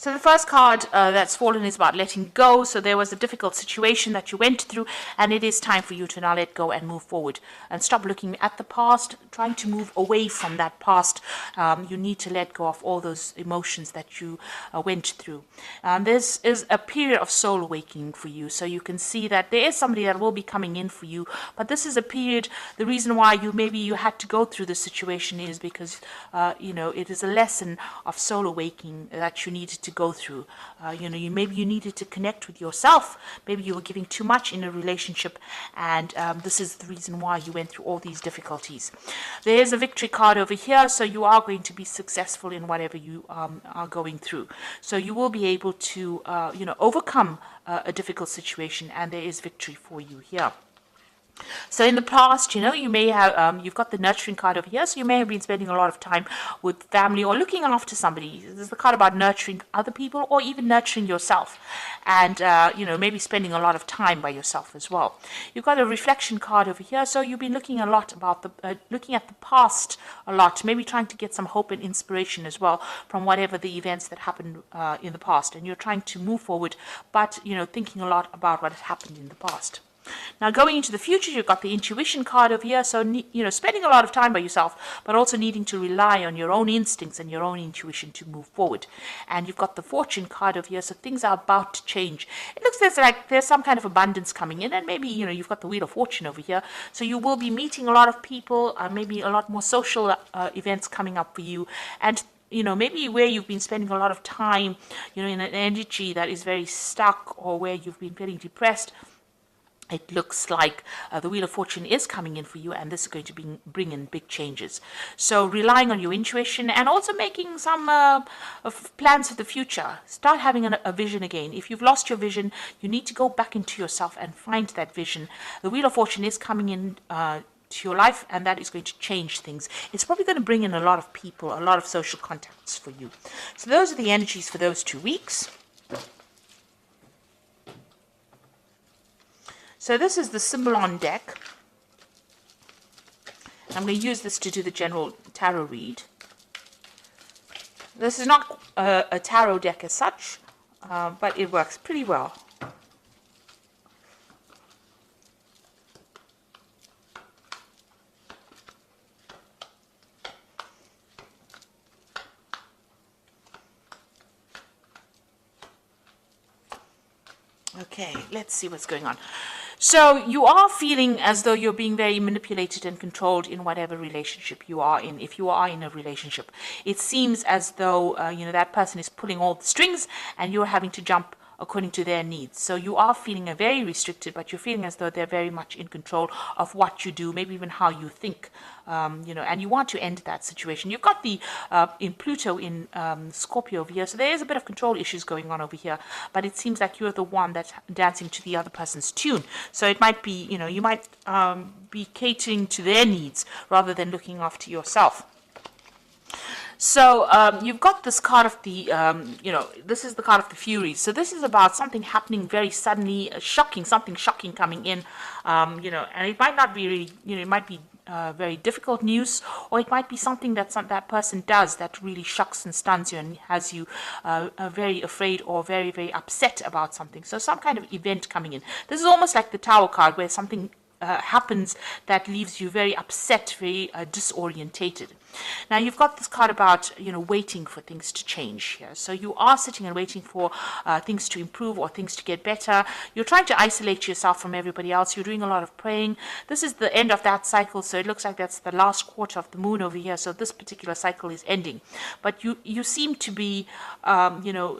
So the first card that's fallen is about letting go. So there was a difficult situation that you went through, and it is time for you to now let go and move forward and stop looking at the past, trying to move away from that past. You need to let go of all those emotions that you went through. This is a period of soul awakening for you. So you can see that there is somebody that will be coming in for you, but this is a period. The reason why you had to go through this situation is because it is a lesson of soul awakening that you needed to go through. Maybe you needed to connect with yourself. Maybe you were giving too much in a relationship, and this is the reason why you went through all these difficulties. There is a victory card over here, so you are going to be successful in whatever you are going through. So you will be able to overcome a difficult situation, and there is victory for you here. So in the past, you may have, you've got the nurturing card over here, so you may have been spending a lot of time with family or looking after somebody. This is the card about nurturing other people or even nurturing yourself, and, maybe spending a lot of time by yourself as well. You've got a reflection card over here, so you've been looking a lot about looking at the past a lot, maybe trying to get some hope and inspiration as well from whatever the events that happened in the past, and you're trying to move forward, but, thinking a lot about what has happened in the past. Now, going into the future, you've got the intuition card over here. So, spending a lot of time by yourself, but also needing to rely on your own instincts and your own intuition to move forward. And you've got the fortune card over here. So things are about to change. It looks like there's some kind of abundance coming in. And maybe, you've got the wheel of fortune over here. So you will be meeting a lot of people, maybe a lot more social events coming up for you. And maybe where you've been spending a lot of time, in an energy that is very stuck, or where you've been feeling depressed, it looks like the Wheel of Fortune is coming in for you, and this is going to bring in big changes. So relying on your intuition and also making some plans for the future. Start having a vision again. If you've lost your vision, you need to go back into yourself and find that vision. The Wheel of Fortune is coming in to your life, and that is going to change things. It's probably going to bring in a lot of people, a lot of social contacts for you. So those are the energies for those 2 weeks. So this is the Symbolon deck. I'm going to use this to do the general tarot read. This is not a tarot deck as such, but it works pretty well. Okay, let's see what's going on. So you are feeling as though you're being very manipulated and controlled in whatever relationship you are in. If you are in a relationship, it seems as though that person is pulling all the strings, and you're having to jump according to their needs. So you are feeling very restricted, but you're feeling as though they're very much in control of what you do, maybe even how you think, and you want to end that situation. You've got the in Pluto in Scorpio over here, so there is a bit of control issues going on over here, but it seems like you're the one that's dancing to the other person's tune. So it might be, you might be catering to their needs rather than looking after yourself. So you've got this card of the, this is the card of the Furies. So this is about something happening very suddenly, something shocking coming in, and it might not be really, it might be very difficult news, or it might be something that that person does that really shocks and stuns you and has you very afraid or very, very upset about something. So some kind of event coming in. This is almost like the Tower card, where something happens that leaves you very upset, very disorientated. Now you've got this card about waiting for things to change here. So you are sitting and waiting for things to improve or things to get better. You're trying to isolate yourself from everybody else. You're doing a lot of praying. This is the end of that cycle, so it looks like that's the last quarter of the moon over here. So this particular cycle is ending, but you seem to be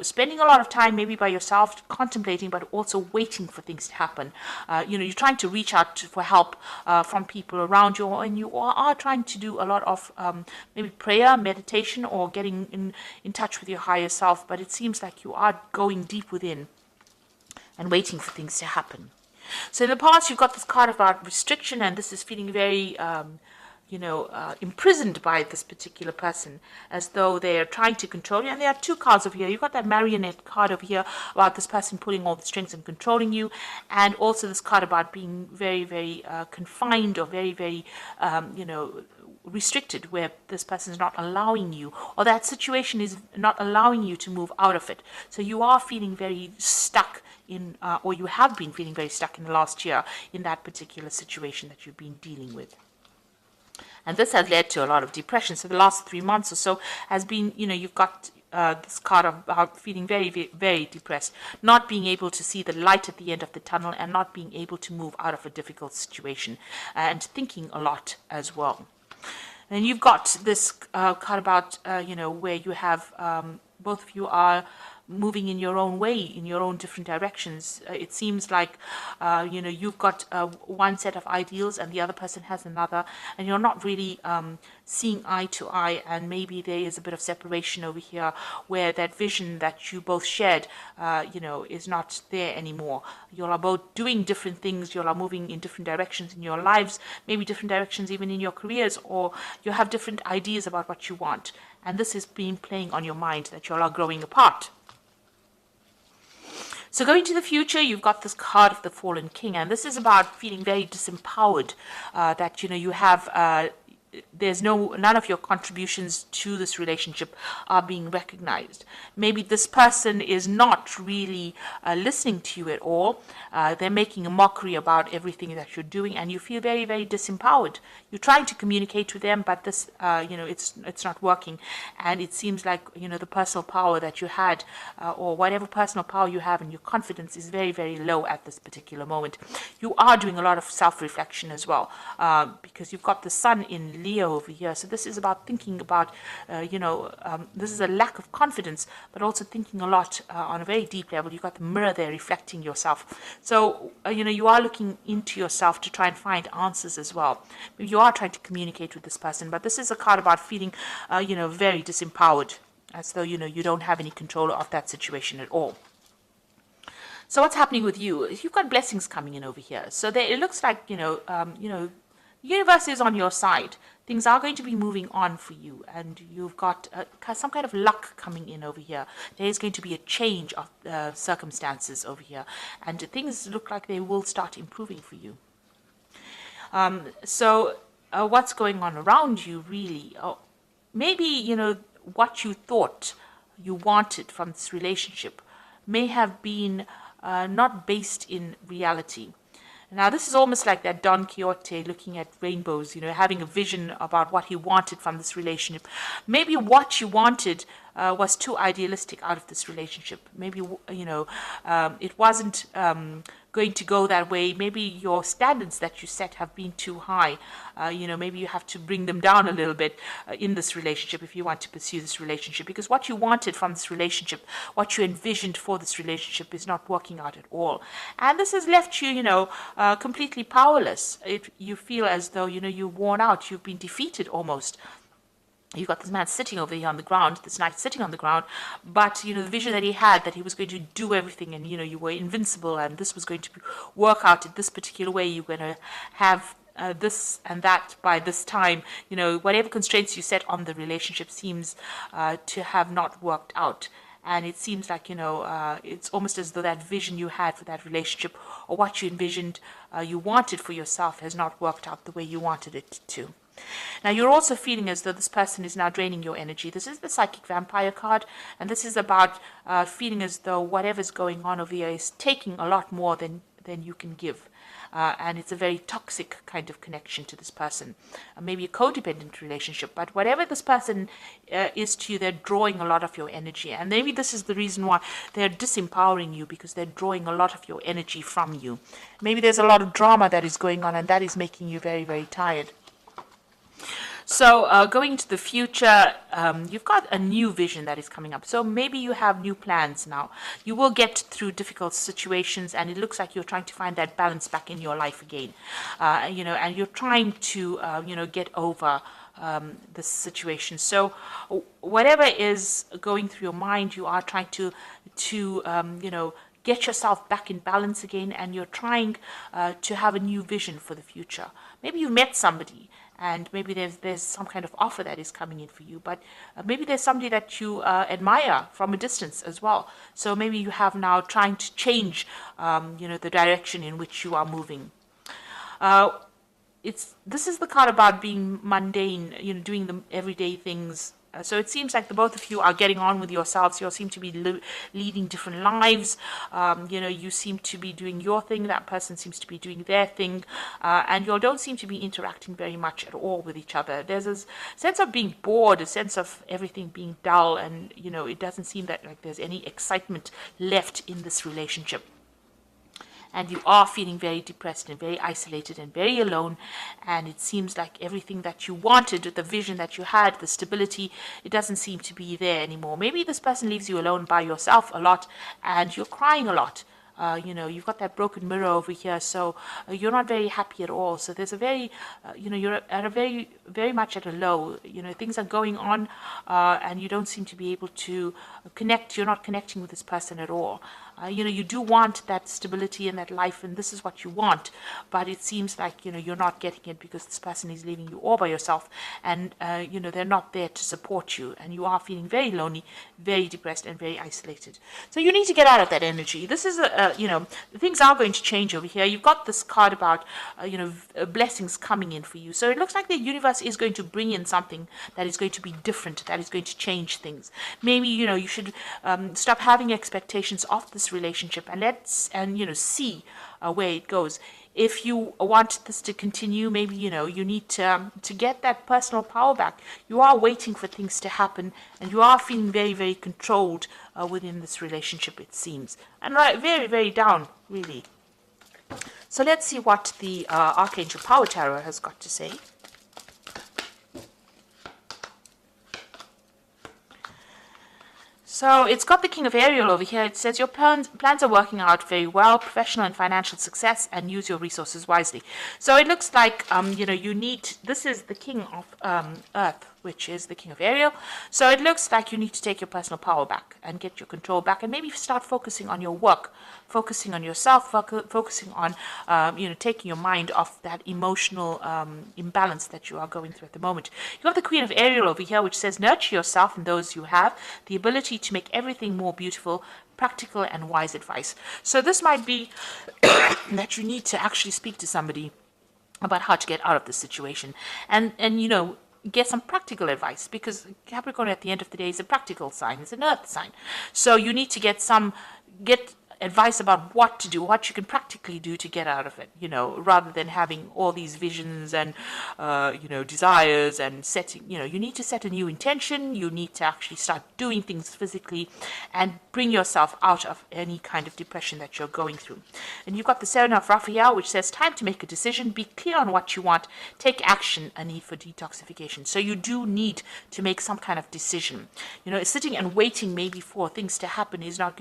spending a lot of time maybe by yourself contemplating, but also waiting for things to happen. You're trying to reach out for help from people around you, and you are trying to do a lot of maybe prayer, meditation, or getting in touch with your higher self, but it seems like you are going deep within and waiting for things to happen. So in the past, you've got this card about restriction, and this is feeling very imprisoned by this particular person, as though they are trying to control you. And there are 2 cards over here. You've got that marionette card over here about this person pulling all the strings and controlling you, and also this card about being very, very confined, or very, very, restricted, where this person is not allowing you, or that situation is not allowing you to move out of it. So you are feeling very stuck in, or you have been feeling very stuck in the last year in that particular situation that you've been dealing with. And this has led to a lot of depression. So the last 3 months or so has been, you've got this card about feeling very, very, very depressed, not being able to see the light at the end of the tunnel, and not being able to move out of a difficult situation, and thinking a lot as well. And you've got this card about, where you have, both of you are moving in your own way, in your own different directions. It seems like, you've got one set of ideals and the other person has another, and you're not really seeing eye to eye, and maybe there is a bit of separation over here where that vision that you both shared, is not there anymore. You are both doing different things, you are moving in different directions in your lives, maybe different directions even in your careers, or you have different ideas about what you want. And this has been playing on your mind, that you all are growing apart. So going to the future, you've got this card of the Fallen King, and this is about feeling very disempowered, that, you have, there's none of your contributions to this relationship are being recognized. Maybe this person is not really listening to you at all. They're making a mockery about everything that you're doing, and you feel very, very disempowered. You're trying to communicate with them, but this, it's not working. And it seems like, the personal power that you had, or whatever personal power you have, and your confidence is very, very low at this particular moment. You are doing a lot of self-reflection as well, because you've got the sun in Leo over here. So this is about thinking about, this is a lack of confidence, but also thinking a lot on a very deep level. You've got the mirror there reflecting yourself. So, you are looking into yourself to try and find answers as well. Maybe you are trying to communicate with this person, but this is a card about feeling, very disempowered, as though, you don't have any control of that situation at all. So what's happening with you? You've got blessings coming in over here. So there, it looks like, the universe is on your side. Things are going to be moving on for you, and you've got some kind of luck coming in over here. There is going to be a change of circumstances over here, and things look like they will start improving for you. So what's going on around you, really? Maybe, what you thought you wanted from this relationship may have been not based in reality. Now, this is almost like that Don Quixote looking at rainbows, having a vision about what he wanted from this relationship. Maybe what you wanted was too idealistic out of this relationship. Maybe, it wasn't going to go that way. Maybe your standards that you set have been too high. Maybe you have to bring them down a little bit in this relationship if you want to pursue this relationship, because what you wanted from this relationship, what you envisioned for this relationship, is not working out at all. And this has left you, completely powerless. You feel as though, you're worn out, you've been defeated almost. You've got this man sitting over here on the ground, this knight sitting on the ground, but, the vision that he had, that he was going to do everything, and, you were invincible, and this was going to work out in this particular way. You're going to have this and that by this time. Whatever constraints you set on the relationship seems to have not worked out. And it seems like, it's almost as though that vision you had for that relationship, or what you envisioned you wanted for yourself, has not worked out the way you wanted it to. Now, you're also feeling as though this person is now draining your energy. This is the Psychic Vampire card, and this is about feeling as though whatever's going on over here is taking a lot more than you can give. And it's a very toxic kind of connection to this person. Maybe a codependent relationship, but whatever this person is to you, they're drawing a lot of your energy. And maybe this is the reason why they're disempowering you, because they're drawing a lot of your energy from you. Maybe there's a lot of drama that is going on, and that is making you very, very tired. So going into the future, you've got a new vision that is coming up. So maybe you have new plans now. You will get through difficult situations, and it looks like you're trying to find that balance back in your life again. And you're trying to, get over this situation. So whatever is going through your mind, you are trying to get yourself back in balance again, and you're trying to have a new vision for the future. Maybe you met somebody, and maybe there's some kind of offer that is coming in for you, but maybe there's somebody that you admire from a distance as well. So maybe you have now trying to change, the direction in which you are moving. this is the card about being mundane, doing the everyday things. So it seems like the both of you are getting on with yourselves. You seem to be leading different lives. You seem to be doing your thing. That person seems to be doing their thing. And you don't seem to be interacting very much at all with each other. There's a sense of being bored, a sense of everything being dull. And, it doesn't seem that like there's any excitement left in this relationship. And you are feeling very depressed and very isolated and very alone. And it seems like everything that you wanted, the vision that you had, the stability, it doesn't seem to be there anymore. Maybe this person leaves you alone by yourself a lot and you're crying a lot. You've got that broken mirror over here, so you're not very happy at all. So there's a very, you're at a very, very much at a low. Things are going on, and you don't seem to be able to connect. You're not connecting with this person at all. You do want that stability in that life, and this is what you want, but it seems like, you're not getting it because this person is leaving you all by yourself, and, they're not there to support you, and you are feeling very lonely, very depressed, and very isolated. So you need to get out of that energy. This is, things are going to change over here. You've got this card about, blessings coming in for you. So it looks like the universe is going to bring in something that is going to be different, that is going to change things. Maybe, you should stop having expectations of this relationship and see where it goes. If you want this to continue, maybe you need to get that personal power back. You are waiting for things to happen, and you are feeling very, very controlled within this relationship, it seems, and very, very down, really. So let's see what the Archangel Power Tarot has got to say. So it's got the King of Ariel over here. It says your plans are working out very well, professional and financial success, and use your resources wisely. So it looks like, you need, this is the King of Earth, which is the King of Ariel. So it looks like you need to take your personal power back and get your control back, and maybe start focusing on your work, focusing on yourself, focusing on, taking your mind off that emotional imbalance that you are going through at the moment. You have the Queen of Ariel over here, which says nurture yourself and those you have, the ability to make everything more beautiful, practical and wise advice. So this might be that you need to actually speak to somebody about how to get out of this situation, and get some practical advice, because Capricorn at the end of the day is a practical sign, it's an earth sign. So you need to get advice about what to do, what you can practically do to get out of it, rather than having all these visions and, desires and setting, you need to set a new intention. You need to actually start doing things physically and bring yourself out of any kind of depression that you're going through. And you've got the Seven of Raphael, which says time to make a decision, be clear on what you want, take action, a need for detoxification. So you do need to make some kind of decision. Sitting and waiting maybe for things to happen is not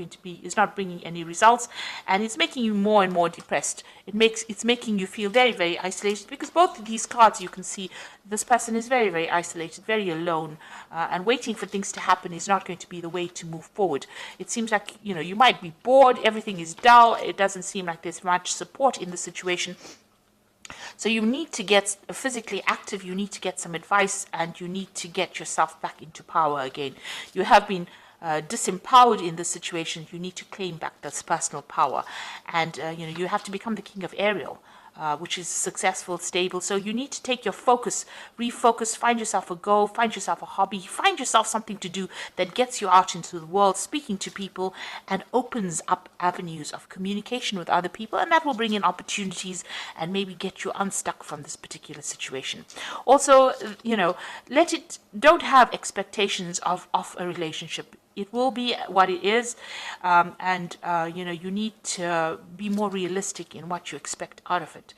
bringing any results, and it's making you more and more depressed. It's making you feel very, very isolated, because both of these cards, you can see this person is very, very isolated, very alone, and waiting for things to happen is not going to be the way to move forward. It seems like you might be bored, everything is dull, it doesn't seem like there's much support in the situation. So you need to get physically active, you need to get some advice, and you need to get yourself back into power again. You have been disempowered in this situation. You need to claim back this personal power, and you have to become the King of Ariel, which is successful, stable. So you need to take your focus, refocus, find yourself a goal, find yourself a hobby, find yourself something to do that gets you out into the world, speaking to people, and opens up avenues of communication with other people, and that will bring in opportunities and maybe get you unstuck from this particular situation. Also, don't have expectations of a relationship. It will be what it is, and you need to be more realistic in what you expect out of it.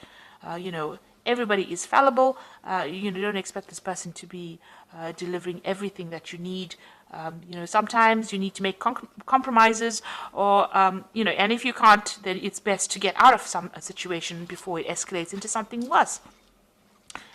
Everybody is fallible. Don't expect this person to be delivering everything that you need. Sometimes you need to make compromises, or and if you can't, then it's best to get out of a situation before it escalates into something worse.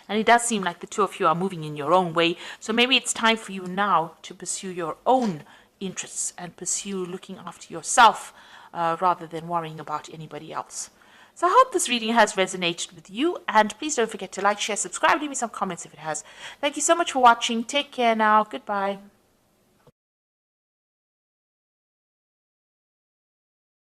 And it does seem like the two of you are moving in your own way. So maybe it's time for you now to pursue your own interests and pursue looking after yourself rather than worrying about anybody else. So I hope this reading has resonated with you, and please don't forget to like, share, subscribe, leave me some comments if it has. Thank you so much for watching. Take care now. Goodbye.